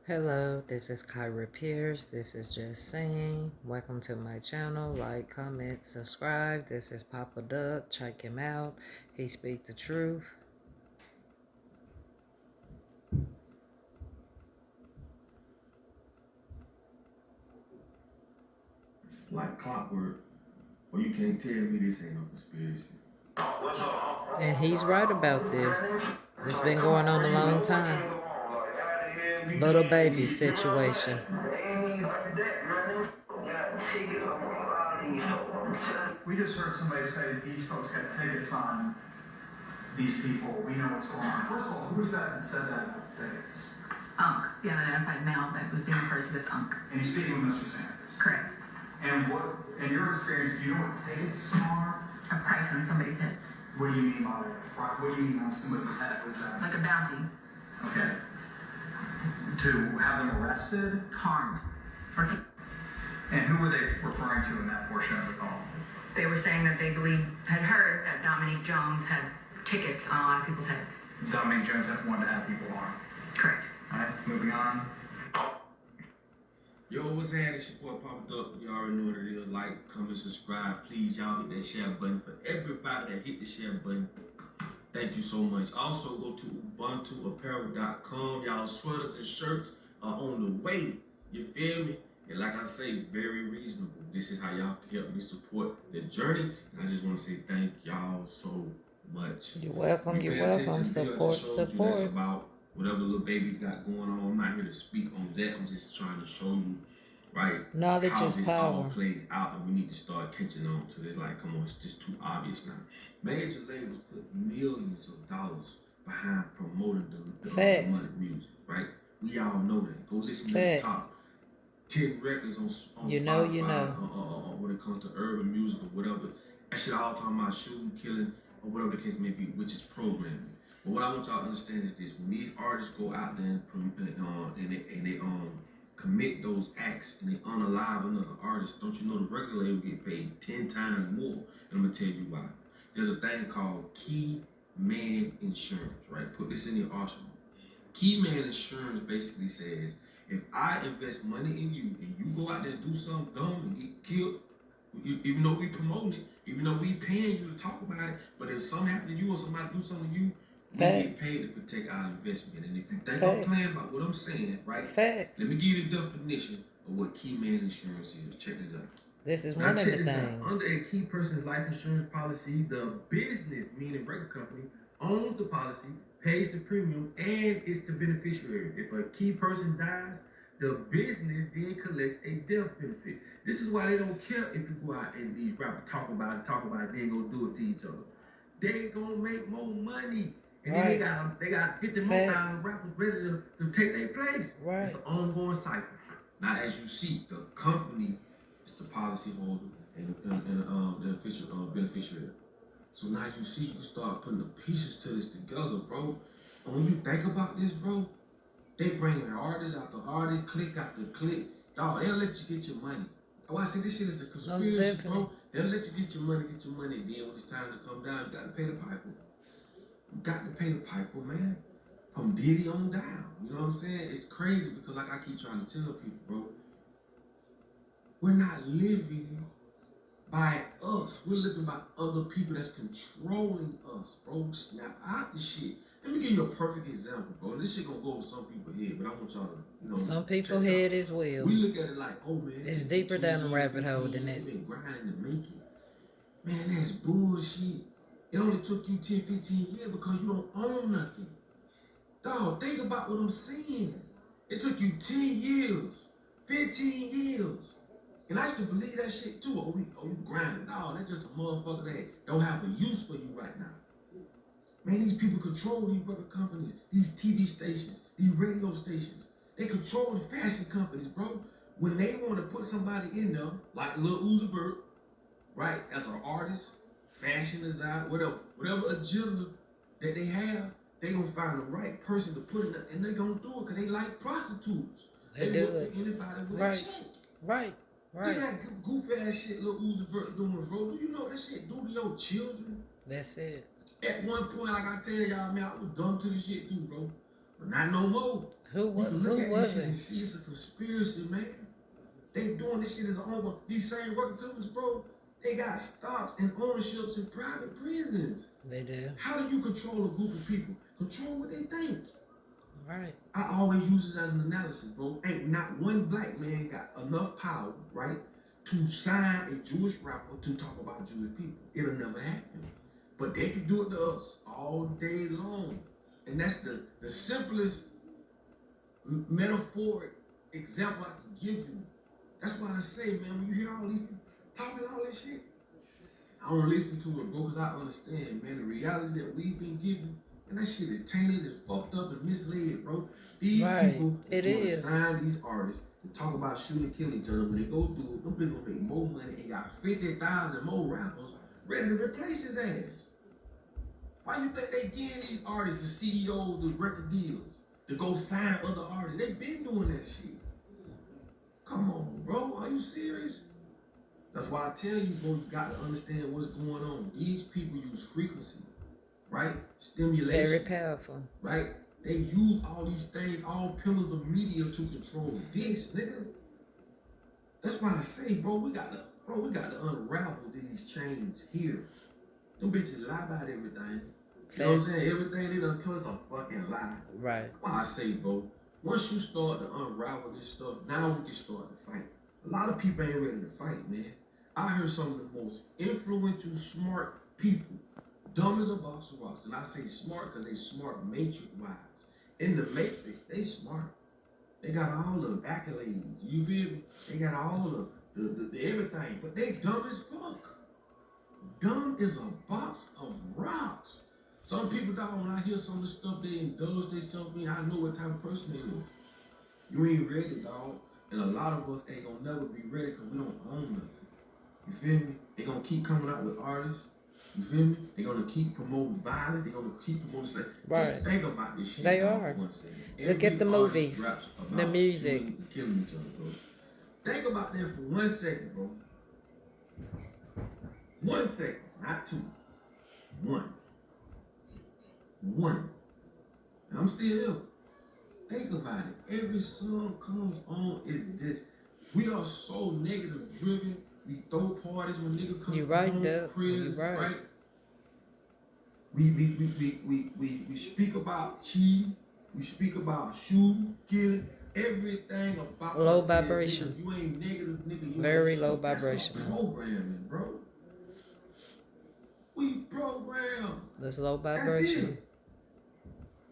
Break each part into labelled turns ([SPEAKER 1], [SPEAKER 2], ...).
[SPEAKER 1] Hello, this is Kyra Pierce. This is Just Saying. Welcome to my channel. Like, comment, subscribe. This is Papa Duck. Check him out. He speak the truth.
[SPEAKER 2] Like clockwork. Well, you can't tell me this ain't no conspiracy.
[SPEAKER 1] And he's right about this. It's been going on a long time. Little baby situation.
[SPEAKER 3] We just heard somebody say these folks got tickets on these people. We know what's going on. First of all, who's that said that about tickets?
[SPEAKER 4] The unidentified male that was being referred to as Unc.
[SPEAKER 3] And you're speaking with Mr. Sanders.
[SPEAKER 4] Correct.
[SPEAKER 3] And what, in your experience, do you know what tickets are?
[SPEAKER 4] A price on somebody's head.
[SPEAKER 3] What do you mean by that? What do you mean on somebody's head? What's that?
[SPEAKER 4] Like a bounty.
[SPEAKER 3] Okay. To have them arrested?
[SPEAKER 4] Harmed.
[SPEAKER 3] And who were they referring to in that portion of the call?
[SPEAKER 4] They were saying that they had heard that Dominique Jones had tickets on a lot of people's heads.
[SPEAKER 3] Dominique Jones wanted to have people on.
[SPEAKER 4] Correct.
[SPEAKER 3] Alright, moving on.
[SPEAKER 2] Yo, what's happening? It's your boy Papa Duck. You already know what it is. Like, comment, subscribe. Please, y'all hit that share button. For everybody that hit the share button, thank you so much. Also, go to UbuntuApparel.com. Y'all sweaters and shirts are on the way. You feel me? And like I say, very reasonable. This is how y'all can help me support the journey. And I just want to say thank y'all so much.
[SPEAKER 1] You're welcome. You're welcome. Support.
[SPEAKER 2] That's about whatever little baby got going on. I'm not here to speak on that. I'm just trying to show you, right,
[SPEAKER 1] Knowledge
[SPEAKER 2] how
[SPEAKER 1] is
[SPEAKER 2] this
[SPEAKER 1] power.
[SPEAKER 2] all plays out, and we need to start catching on to it. Like, come on, it's just too obvious now. Major labels put millions of dollars behind promoting the money music, right? We all know that. Go listen to the top 10 records on Spotify, when it comes to urban music or whatever. That shit all talking about shooting, killing, or whatever the case may be, which is programming. But what I want y'all to understand is this: when these artists go out there and they commit those acts and they unalive another artist, don't you know the record label get paid 10 times more? And I'm gonna tell you why. There's a thing called key man insurance, right? Put this in your arsenal. Key man insurance basically says, if I invest money in you and you go out there and do something dumb and get killed, even though we promote it, even though we paying you to talk about it, but if something happen to you or somebody do something to you, we get paid to protect our investment. And if you think I'm playing about what I'm saying, right? Let me give you the definition of what key man insurance is. Check this out.
[SPEAKER 1] This is one of the things.
[SPEAKER 2] Under a key person's life insurance policy, the business, meaning record company, owns the policy, pays the premium, and is the beneficiary. If a key person dies, the business then collects a death benefit. This is why they don't care if you go out and these rappers talk about it, they ain't gonna do it to each other. They ain't gonna make more money. And then they got 50 more thousand rappers ready to take their place.
[SPEAKER 1] Right.
[SPEAKER 2] It's an ongoing cycle. Now, as you see, the company is the policy holder and the official beneficiary. So now you see, you start putting the pieces to this together, bro. And when you think about this, bro, they bringing artists out the artist, click out the click. Dog, they'll let you get your money. Oh, I say this shit is a conspiracy, bro. They'll let you get your money. Then when it's time to come down, you got to pay the piper. You got to pay the piper, man. From Diddy on down. You know what I'm saying? It's crazy because, like I keep trying to tell people, bro, we're not living by us. We're living by other people that's controlling us, bro. Snap out the shit. Let me give you a perfect example, bro. This shit gonna go over some people's head, but I want y'all to,
[SPEAKER 1] some people's head as well.
[SPEAKER 2] We look at it like, oh man,
[SPEAKER 1] it's deeper down the rabbit hole than that.
[SPEAKER 2] You've been grinding to make it. Man, that's bullshit. It only took you 10, 15 years because you don't own nothing. Dog, think about what I'm saying. It took you 10 years, 15 years. And I used to believe that shit too. Oh, you grinding. No, that's just a motherfucker that don't have a use for you right now. Man, these people control these record companies, these TV stations, these radio stations. They control the fashion companies, bro. When they want to put somebody in there, like Lil Uzi Vert, right, as an artist, fashion design, whatever agenda that they have, they gonna find the right person to put in there, and they gonna do it because they like prostitutes.
[SPEAKER 1] They do it.
[SPEAKER 2] Anybody with a check.
[SPEAKER 1] Right.
[SPEAKER 2] Look at that goofy ass shit Lil Uzi Vert doing, bro. Do you know what that shit do to your children?
[SPEAKER 1] That's it.
[SPEAKER 2] At one point, like I tell y'all, man, I was dumb to the shit too, bro. But not no more.
[SPEAKER 1] Who
[SPEAKER 2] You can look at this shit
[SPEAKER 1] wasn't?
[SPEAKER 2] and see it's a conspiracy, man. They doing this shit as on. These same working companies, bro, they got stocks and ownerships in private prisons.
[SPEAKER 1] They do.
[SPEAKER 2] How do you control a group of people? Control what they think.
[SPEAKER 1] Right.
[SPEAKER 2] I always use this as an analysis, bro. Ain't not one black man got enough power, right, to sign a Jewish rapper to talk about Jewish people. It'll never happen. But they can do it to us all day long. And that's the simplest metaphoric example I can give you. That's why I say, man, when you hear all these people talking all that shit, I don't listen to it, bro, because I understand, man, the reality that we've been given, and that shit is tainted and fucked up and misled, bro. These people sign these artists to talk about shooting and killing each other. When they go through it, them people gonna make more money and got 50,000 more rappers ready to replace his ass. Why you think they getting these artists, the CEOs, the record dealers, to go sign other artists? They been doing that shit. Come on, bro. Are you serious? That's why I tell you, bro, you got to understand what's going on. These people use frequency, right? Stimulation.
[SPEAKER 1] Very powerful.
[SPEAKER 2] Right? They use all these things, all pillars of media to control this, nigga. That's why I say, bro, we got to unravel these chains here. Them bitches lie about everything. You know what I'm saying? Everything they done told us a fucking lie.
[SPEAKER 1] Right.
[SPEAKER 2] Why I say, bro, once you start to unravel this stuff, now we can start to fight. A lot of people ain't ready to fight, man. I heard some of the most influential, smart people, dumb as a box of rocks. And I say smart because they smart matrix-wise. In the matrix, they smart. They got all the accolades. You feel me? They got all the everything. But they dumb as fuck. Dumb as a box of rocks. Some people, dog, when I hear some of the stuff they indulge themselves in, I know what type of person they are. You ain't ready, dog. And a lot of us ain't gonna never be ready because we don't own nothing. You feel me? They gonna keep coming out with artists. You feel me? They gonna keep promoting violence. They gonna keep promoting sex.
[SPEAKER 1] Right.
[SPEAKER 2] Just think about this shit.
[SPEAKER 1] They are. Look at the movies, the music.
[SPEAKER 2] Killing each other, bro. Think about that for 1 second, bro. 1 second, not two. One. And I'm still here. Think about it. Every song comes on is this. We are so negative driven. We throw parties when niggas come home from prison, right? We speak about cheating. We speak about shooting, killing, everything about
[SPEAKER 1] low vibration.
[SPEAKER 2] Nigga, you ain't negative, nigga. You
[SPEAKER 1] very
[SPEAKER 2] ain't
[SPEAKER 1] low vibration.
[SPEAKER 2] That's programming, bro. We program.
[SPEAKER 1] That's low vibration.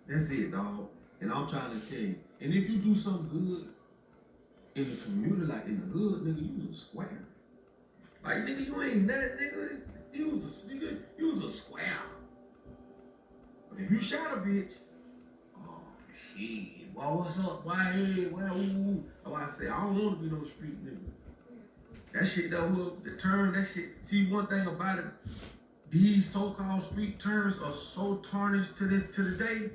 [SPEAKER 2] That's it, dog. And I'm trying to tell you. And if you do something good in the community, like in the hood, nigga, you was a square. Like, nigga, you ain't nothing, nigga. You was a square. But if you shot a bitch, oh, shit. Well, what's up? Why, hey, well, ooh. Oh, I say, I don't want to be no street nigga. That shit, though, the term, that shit. See, one thing about it, these so-called street terms are so tarnished to the day.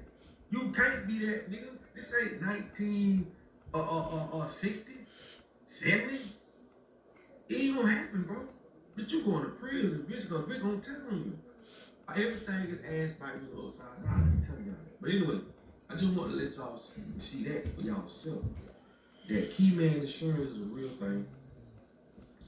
[SPEAKER 2] You can't be that, nigga. This ain't 1960, 70. It ain't gonna happen, bro. But you going to prison, bitch, because bitch gonna tell on you. Everything is ass biting you upside down. I'm telling y'all that. But anyway, I just want to let y'all see that for y'allself. That key man insurance is a real thing.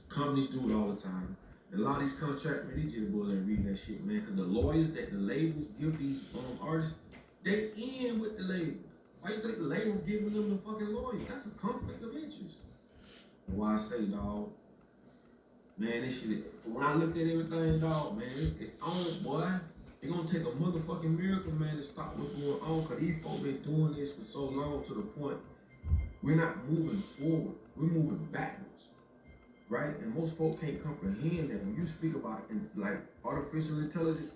[SPEAKER 2] Companies do it all the time. And a lot of these contracts, man, these just boys ain't reading that shit, man. Because the lawyers that the labels give these artists, they in with the label. Why you think the label giving them the fucking lawyer? That's a conflict of interest. And why I say, dog, man, this shit, when I look at everything, dog, man, boy, it's gonna take a motherfucking miracle, man, to stop what's going on. Because these folks been doing this for so long to the point we're not moving forward. We're moving backwards. Right? And most folks can't comprehend that when you speak about like artificial intelligence,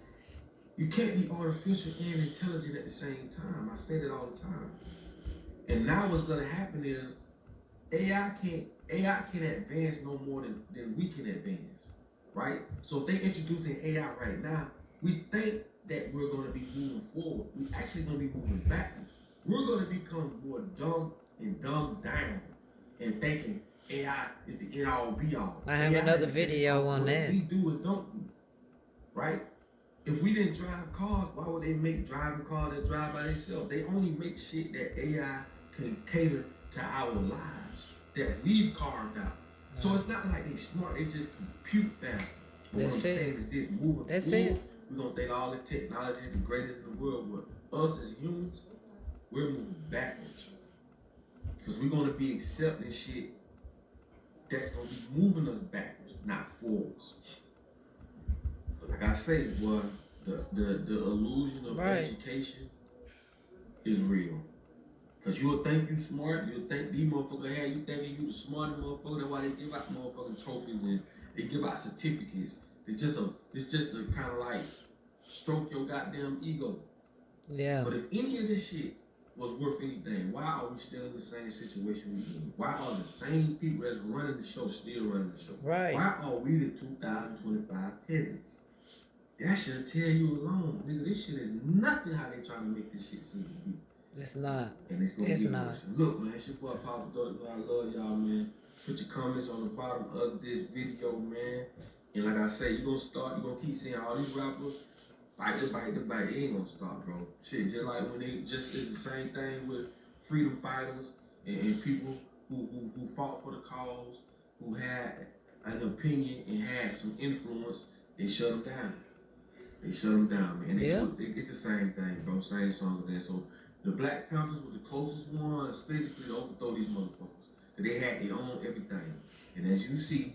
[SPEAKER 2] you can't be artificial and intelligent at the same time. I say that all the time. And now what's gonna happen is AI can advance no more than we can advance. Right? So if they introducing AI right now, we think that we're gonna be moving forward. We're actually gonna be moving backwards. We're gonna become more dumb and dumbed down and thinking AI is the end all be all.
[SPEAKER 1] I have another video on that.
[SPEAKER 2] We do and don't do, right? If we didn't drive cars, why would they make driving cars that drive by themselves? They only make shit that AI can cater to our lives that we've carved out. So it's not like they smart, they just compute faster. But
[SPEAKER 1] That's
[SPEAKER 2] what I'm
[SPEAKER 1] it.
[SPEAKER 2] saying is this, moving
[SPEAKER 1] That's
[SPEAKER 2] forward,
[SPEAKER 1] it.
[SPEAKER 2] we're gonna think all the technology is the greatest in the world, but us as humans, we're moving backwards. Because we're gonna be accepting shit that's gonna be moving us backwards, not forwards. But like I say, boy, the illusion of
[SPEAKER 1] Right.
[SPEAKER 2] education is real. Cause you'll think you smart, you'll think these motherfuckers have you thinking you the smartest motherfucker. That's why they give out motherfucking trophies and they give out certificates. It's just a kind of like stroke your goddamn ego.
[SPEAKER 1] Yeah.
[SPEAKER 2] But if any of this shit was worth anything, why are we still in the same situation we in? Why are the same people that's running the show still running the show?
[SPEAKER 1] Right.
[SPEAKER 2] Why are we the 2025 peasants? That should tell you alone, nigga. This shit is nothing how they trying to make this shit seem to be.
[SPEAKER 1] It's not.
[SPEAKER 2] And it's gonna
[SPEAKER 1] It's
[SPEAKER 2] get
[SPEAKER 1] not.
[SPEAKER 2] worse. Look, man, it's your boy Papa Duck. I love y'all, man. Put your comments on the bottom of this video, man. And like I say, you're gonna keep seeing all these rappers bite the bite. It ain't gonna stop, bro. Shit, just like when they just did the same thing with freedom fighters and people who fought for the cause, who had an opinion and had some influence, they shut them down. They shut them down, man. It's the same thing, bro. Same song of that. So the Black Panthers were the closest ones physically to overthrow these motherfuckers. So they had their own everything. And as you see,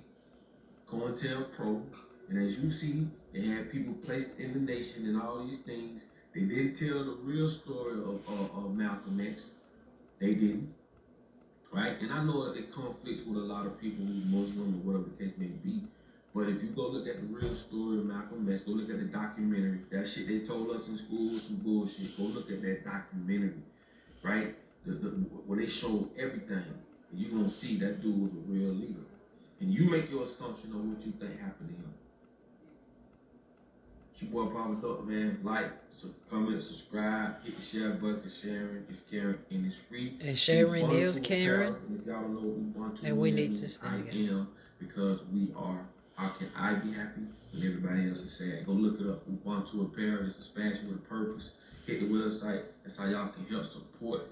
[SPEAKER 2] COINTELPRO, and as you see, they had people placed in the nation and all these things. They didn't tell the real story of Malcolm X. They didn't. Right? And I know it conflicts with a lot of people who Muslim or whatever the case may be. But if you go look at the real story of Malcolm X, go look at the documentary. That shit they told us in school was some bullshit. Go look at that documentary, right? Where they showed everything. And you're going to see that dude was a real leader. And you make your assumption on what you think happened to him. It's your boy Papa Duck, man. Like, comment, subscribe, hit the share button. Sharing is caring and it's free.
[SPEAKER 1] And sharing is caring.
[SPEAKER 2] And if y'all don't know what we want to
[SPEAKER 1] and we need to stand
[SPEAKER 2] I
[SPEAKER 1] together.
[SPEAKER 2] am, because we are. How can I be happy when everybody else is sad? Go look it up. Ubuntu Apparel. This is fashion with a purpose. Hit the website. That's how y'all can help support